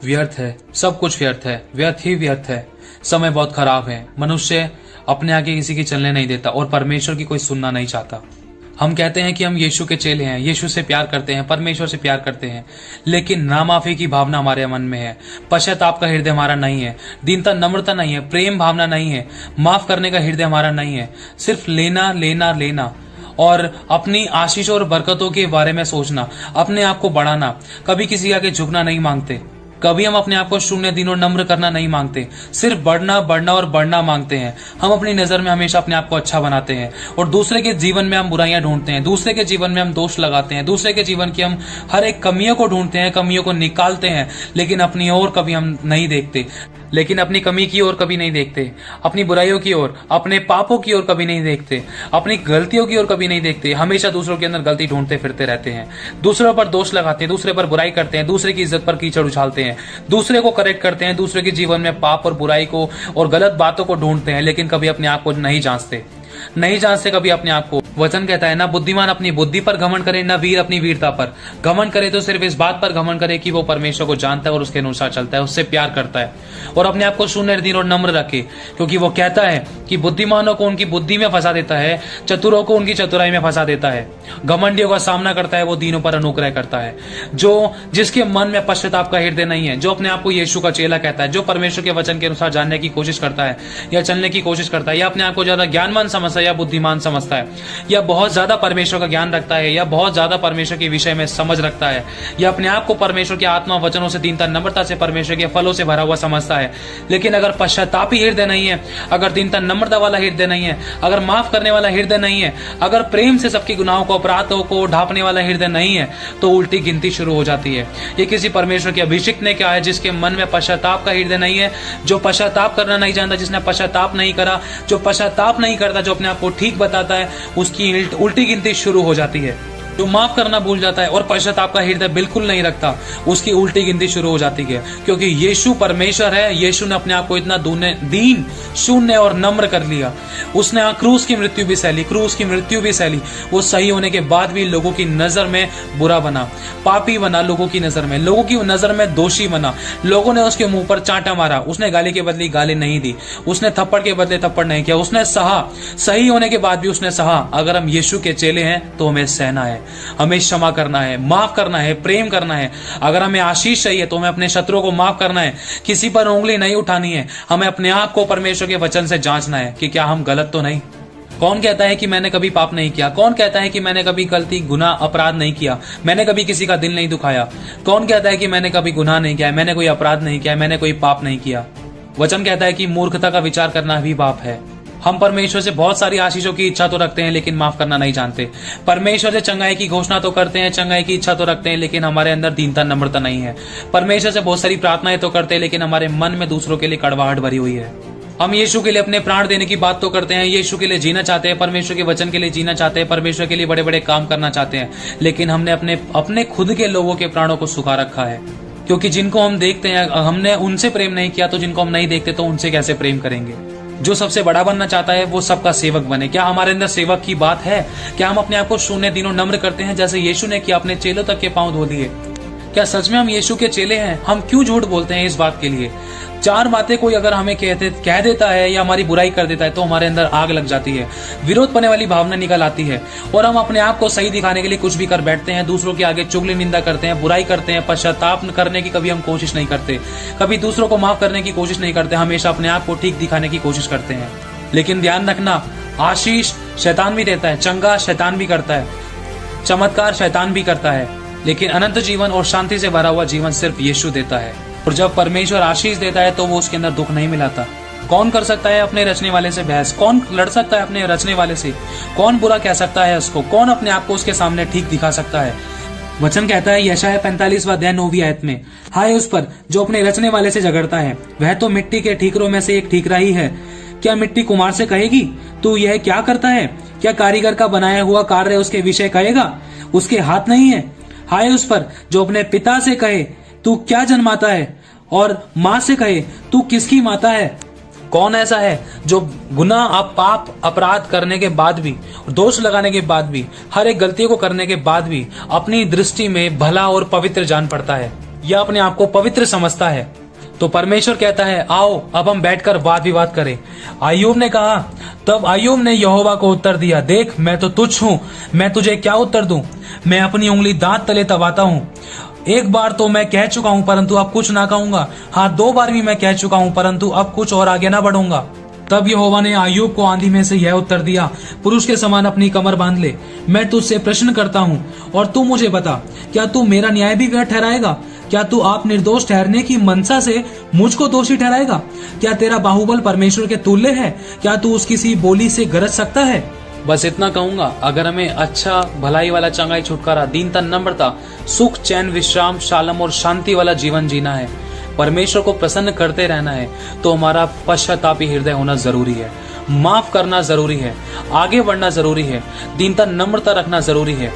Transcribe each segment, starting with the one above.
व्यर्थ है, सब कुछ व्यर्थ है, व्यर्थ ही व्यर्थ है। समय बहुत खराब है, मनुष्य अपने आगे किसी की चलने नहीं देता और परमेश्वर की कोई सुनना नहीं चाहता। हम कहते हैं कि हम यीशु के चेले हैं, यीशु से प्यार करते हैं, परमेश्वर से प्यार करते हैं, लेकिन नामाफी की भावना हमारे मन में है, पश्चाताप का हृदय हमारा नहीं है, दीनता नम्रता नहीं है, प्रेम भावना नहीं है, माफ करने का हृदय हमारा नहीं है। सिर्फ लेना लेना लेना और अपनी आशीषों और बरकतों के बारे में सोचना, अपने आप को बढ़ाना, कभी किसी के आगे झुकना नहीं मांगते, कभी हम अपने आप को शून्य दिन और नम्र करना नहीं मांगते, सिर्फ बढ़ना बढ़ना और बढ़ना मांगते हैं। हम अपनी नजर में हमेशा अपने आप को अच्छा बनाते हैं और दूसरे के जीवन में हम बुराइयां ढूंढते हैं, दूसरे के जीवन में हम दोष लगाते हैं, दूसरे के जीवन की हम हर एक कमियों को ढूंढते हैं, कमियों को निकालते हैं, लेकिन अपनी ओर कभी हम नहीं देखते, लेकिन अपनी कमी की ओर कभी नहीं देखते, अपनी बुराइयों की ओर, अपने पापों की ओर कभी नहीं देखते, अपनी गलतियों की ओर कभी नहीं देखते। हमेशा दूसरों के अंदर गलती ढूंढते फिरते रहते हैं, दूसरों पर दोष लगाते हैं, दूसरे पर बुराई करते हैं, दूसरे की इज्जत पर कीचड़ उछालते हैं, दूसरे को करेक्ट करते हैं, दूसरे के जीवन में पाप और बुराई को और गलत बातों को ढूंढते हैं, लेकिन कभी अपने आप को नहीं जांचते कभी अपने आप को। वचन कहता है ना बुद्धिमान अपनी बुद्धि पर घमंड करे, ना वीर अपनी वीरता पर घमंड करे, तो सिर्फ इस बात पर घमंड करे कि वो परमेश्वर को जानता है और उसके अनुसार चलता है, उससे प्यार करता है और अपने आप को शून्य दीन और नम्र रखे, क्योंकि वो कहता है कि बुद्धिमानों को उनकी बुद्धि में फंसा देता है, चतुरों को उनकी चतुराई में फंसा देता है। घमंडियों का सामना करता है, वो दीनों पर अनुग्रह करता है। जिसके मन में पश्चाताप का हृदय नहीं है, जो अपने आप को यीशु का चेला कहता है, जो परमेश्वर के वचन के अनुसार जानने की कोशिश करता है या चलने की कोशिश करता है, या अपने आप को ज्यादा ज्ञानवान समझता है या बुद्धिमान समझता है, या बहुत ज्यादा परमेश्वर का ज्ञान रखता है, या बहुत ज्यादा परमेश्वर के विषय में समझ रखता है, या अपने आप को परमेश्वर के आत्मा वचनों से, दीनता नम्रता से, परमेश्वर के फलों से भरा हुआ समझता है, लेकिन अगर पश्चातापी हृदय नहीं है, अगर दीनता नम्रता वाला हृदय नहीं है, अगर माफ करने वाला हृदय नहीं है, अगर प्रेम से सबके गुनाहों को, अपराधों को ढांपने वाला हृदय नहीं है, तो उल्टी गिनती शुरू हो जाती है। ये किसी परमेश्वर के अभिषिक्त ने क्या है, जिसके मन में पश्चाताप का हृदय नहीं है, जो पश्चाताप करना नहीं जानता, जिसने पश्चाताप नहीं करा, जो पश्चाताप नहीं करता, जो अपने आप को ठीक बताता है, उसकी उल्टी गिनती शुरू हो जाती है। जो माफ करना भूल जाता है और पश्चाताप का हृदय बिल्कुल नहीं रखता, उसकी उल्टी गिनती शुरू हो जाती है, क्योंकि यीशु परमेश्वर है। यीशु ने अपने आप को इतना दीन, शून्य और नम्र कर लिया। उसने क्रूस की मृत्यु भी सहली, वो सही होने के बाद भी लोगों की नजर में बुरा बना, पापी बना, लोगों की नजर में दोषी बना। लोगों ने उसके मुंह पर चांटा मारा, उसने गाली के बदले गाली नहीं दी, उसने थप्पड़ के बदले थप्पड़ नहीं किया, उसने सहा, सही होने के बाद भी उसने सहा। अगर हम यीशु के चेले हैं तो हमें सहना है, हमें क्षमा करना है, माफ करना है, प्रेम करना है। अगर हमें आशीष चाहिए तो हमें अपने शत्रुओं को माफ करना है, किसी पर उंगली नहीं उठानी है। हमें अपने आप को परमेश्वर के वचन से जांचना है कि क्या हम गलत तो नहीं। कौन कहता है कि मैंने कभी पाप नहीं किया? कौन कहता है कि मैंने कभी गलती, गुनाह, अपराध नहीं किया? मैंने कभी किसी का दिल नहीं दुखाया? कौन कहता है कि मैंने कभी गुनाह नहीं किया, मैंने कोई अपराध नहीं किया, मैंने कोई पाप नहीं किया? वचन कहता है कि मूर्खता का विचार करना भी पाप है। हम परमेश्वर से बहुत सारी आशीषों की इच्छा तो रखते हैं, लेकिन माफ करना नहीं जानते। परमेश्वर से चंगाई की घोषणा तो करते हैं, चंगाई की इच्छा तो रखते हैं, लेकिन हमारे अंदर दीनता नम्रता नहीं है। परमेश्वर से बहुत सारी प्रार्थनाएं तो करते हैं, लेकिन हमारे मन में दूसरों के लिए कड़वाहट भरी हुई है। हम यीशु के लिए अपने प्राण देने की बात तो करते हैं, यीशु के लिए जीना चाहते हैं, परमेश्वर के वचन के लिए जीना चाहते हैं, परमेश्वर के लिए बड़े बड़े काम करना चाहते हैं, लेकिन हमने अपने खुद के लोगों के प्राणों को सुखा रखा है। क्योंकि जिनको हम देखते हैं, हमने उनसे प्रेम नहीं किया, तो जिनको हम नहीं देखते तो उनसे कैसे प्रेम करेंगे? जो सबसे बड़ा बनना चाहता है वो सबका सेवक बने। क्या हमारे अंदर सेवक की बात है? क्या हम अपने आप को शून्य दिनों नम्र करते हैं, जैसे यीशु ने किया, अपने चेलों तक के पांव धो दिए? क्या सच में हम यीशु के चेले हैं? हम क्यों झूठ बोलते हैं इस बात के लिए? चार बातें कोई अगर हमें कह देता है या हमारी बुराई कर देता है तो हमारे अंदर आग लग जाती है, विरोध करने वाली भावना निकल आती है और हम अपने आप को सही दिखाने के लिए कुछ भी कर बैठते हैं, दूसरों के आगे चुगली निंदा करते हैं, बुराई करते हैं, पश्चाताप करने की कभी हम कोशिश नहीं करते, कभी दूसरों को माफ करने की कोशिश नहीं करते, हमेशा अपने आप को ठीक दिखाने की कोशिश करते हैं। लेकिन ध्यान रखना, आशीष शैतान भी देता है, चंगा शैतान भी करता है, चमत्कार शैतान भी करता है, लेकिन अनंत जीवन और शांति से भरा हुआ जीवन सिर्फ यीशु देता है। और जब परमेश्वर आशीष देता है तो वो उसके अंदर दुख नहीं मिलाता। कौन कर सकता है अपने रचने वाले से बहस? कौन लड़ सकता है अपने रचने वाले से? कौन बुरा कह सकता है उसको? कौन अपने आप को उसके सामने ठीक दिखा सकता है? वचन कहता है यशायाह 45वां अध्याय 9वीं आयत में, हाय उस पर जो अपने रचने वाले से झगड़ता है, वह तो मिट्टी के ठीकरों में से एक ठीकरा ही है। क्या मिट्टी कुम्हार से कहेगी तू यह क्या करता है? क्या कारीगर का बनाया हुआ कार्य उसके विषय कहेगा? उसके हाथ नहीं है। हाय उस पर जो अपने पिता से कहे तू क्या जन्माता है, और माँ से कहे तू किसकी माता है? कौन ऐसा है जो गुनाह, पाप, अपराध करने के बाद भी, दोष लगाने के बाद भी, हर एक गलती को करने के बाद भी अपनी दृष्टि में भला और पवित्र जान पड़ता है? या अपने आप को पवित्र समझता है। तो परमेश्वर कहता है, आओ अब हम बैठकर वाद विवाद करें। अय्यूब ने कहा, तब अय्यूब ने यहोवा को उत्तर दिया, देख मैं तो तुच्छ हूँ, मैं तुझे क्या उत्तर दूं? मैं अपनी उंगली दांत तले दबाता हूँ। एक बार तो मैं कह चुका हूँ परंतु अब कुछ ना कहूंगा। हाँ, 2 बार भी मैं कह चुका हूँ परंतु अब कुछ और आगे ना बढ़ूंगा। तब यहोवा ने अय्यूब को आंधी में से यह उत्तर दिया, पुरुष के समान अपनी कमर बांध ले। मैं तुझसे प्रश्न करता हूँ और तू मुझे बता, क्या तू मेरा न्याय भी व्यर्थ ठहराएगा? क्या तू आप निर्दोष ठहरने की मनसा से मुझको दोषी ठहराएगा? क्या तेरा बाहुबल परमेश्वर के तुल्य है? क्या तू उसकी सी बोली से गरज सकता है? बस इतना कहूंगा, अगर हमें अच्छा भलाई वाला चंगाई छुटकारा, दीनता, नम्रता, सुख, चैन, विश्राम, शालम और शांति वाला जीवन जीना है, परमेश्वर को प्रसन्न करते रहना है, तो हमारा पश्चातापी हृदय होना जरूरी है, माफ करना जरूरी है, आगे बढ़ना जरूरी है, दीनता, नम्रता रखना जरूरी है।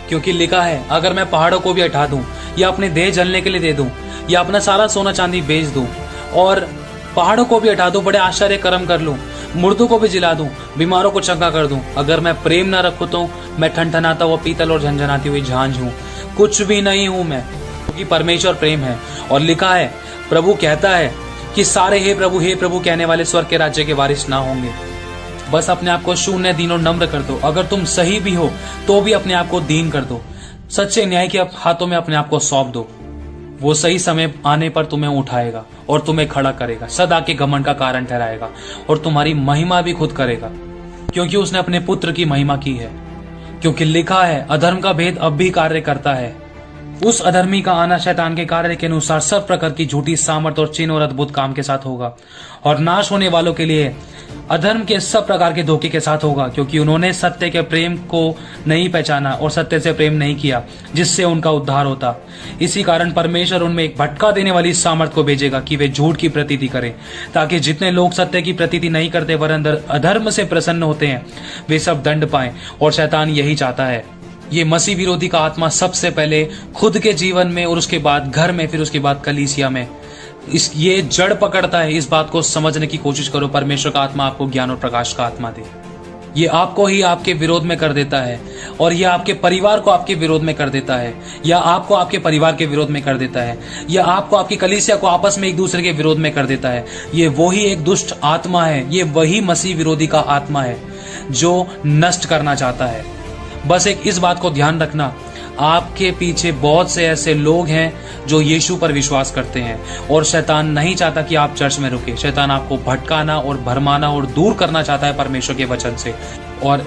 क्योंकि लिखा है, अगर मैं पहाड़ों को भी हटा दूं या अपने देह जलने के लिए दे दूं या अपना सारा सोना चांदी बेच दूं और पहाड़ों को भी हटा दूं, बड़े आश्चर्य कर्म कर लूं, मुर्दों को भी जिला दूं, बीमारों को चंगा कर दूं, अगर मैं प्रेम ना रखूं तो मैं ठनठनाता हुआ पीतल और झंझनाती हुई झांझ हूं, कुछ भी नहीं हूं मैं, क्योंकि परमेश्वर प्रेम है। और लिखा है, प्रभु कहता है कि सारे हे प्रभु कहने वाले स्वर्ग के राज्य के वारिस ना होंगे। बस अपने आप को शून्य, दीन और नम्र कर दो। अगर तुम सही भी हो तो भी अपने आप को दीन कर दो, सच्चे न्याय के हाथों में अपने आप को सौंप दो। वो सही समय आने पर तुम्हें उठाएगा और तुम्हें खड़ा करेगा, सदा के घमंड का कारण ठहराएगा और तुम्हारी महिमा भी खुद करेगा, क्योंकि उसने अपने पुत्र की महिमा की है। क्योंकि लिखा है, अधर्म का भेद अब भी कार्य करता है। उस अधर्मी का आना शैतान के कार्य के अनुसार सब प्रकार की झूठी सामर्थ और चिन्ह और अद्भुत काम के साथ होगा, और नाश होने वालों के लिए अधर्म के सब प्रकार के धोखे के साथ होगा, क्योंकि उन्होंने सत्य के प्रेम को नहीं पहचाना और सत्य से प्रेम नहीं किया जिससे उनका उद्धार होता। इसी कारण परमेश्वर उनमें एक भटका देने वाली सामर्थ को भेजेगा कि वे झूठ की प्रतीति करें, ताकि जितने लोग सत्य की प्रतीति नहीं करते वरन अधर्म से प्रसन्न होते हैं, वे सब दंड पाएं। और शैतान यही चाहता है। ये मसीह विरोधी का आत्मा सबसे पहले खुद के जीवन में और उसके बाद घर में, फिर उसके बाद कलीसिया में ये जड़ पकड़ता है। इस बात को समझने की कोशिश करो। परमेश्वर का आत्मा आपको ज्ञान और प्रकाश का आत्मा दे। ये आपको ही आपके विरोध में कर देता है, और ये आपके परिवार को आपके विरोध में कर देता है, या आपको आपके परिवार के विरोध में कर देता है, या आपको आपकी कलीसिया को आपस में एक दूसरे के विरोध में कर देता है। ये वही एक दुष्ट आत्मा है, ये वही मसीह विरोधी का आत्मा है जो नष्ट करना चाहता है। बस एक इस बात को ध्यान रखना, आपके पीछे बहुत से ऐसे लोग हैं जो यीशु पर विश्वास करते हैं, और शैतान नहीं चाहता कि आप चर्च में रुके। शैतान आपको भटकाना और भरमाना और दूर करना चाहता है परमेश्वर के वचन से। और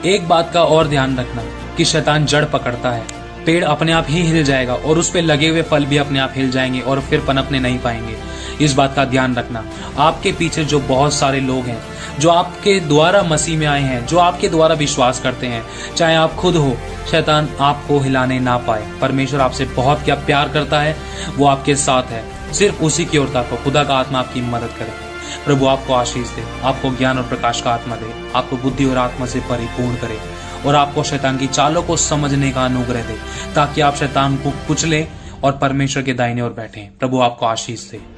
एक बात का और ध्यान रखना कि शैतान जड़ पकड़ता है, पेड़ अपने आप ही हिल जाएगा और उस पे लगे हुए फल भी अपने आप हिल जाएंगे और फिर पनपने नहीं पाएंगे। इस बात का ध्यान रखना। आपके पीछे जो बहुत सारे लोग हैं जो आपके द्वारा मसीह में आए हैं, जो आपके द्वारा विश्वास करते हैं, चाहे आप खुद हो, शैतान आपको हिलाने ना पाए। परमेश्वर आपसे बहुत क्या प्यार करता है, वो आपके साथ है। सिर्फ उसी की ओर ताको। खुदा का आत्मा आपकी मदद करे। प्रभु आपको आशीष दे, आपको ज्ञान और प्रकाश का आत्मा दे, आपको बुद्धि और आत्मा से परिपूर्ण करे, और आपको शैतान की चालों को समझने का अनुग्रह दे, ताकि आप शैतान को कुचले और परमेश्वर के दाहिने ओर बैठे। प्रभु आपको आशीष दे।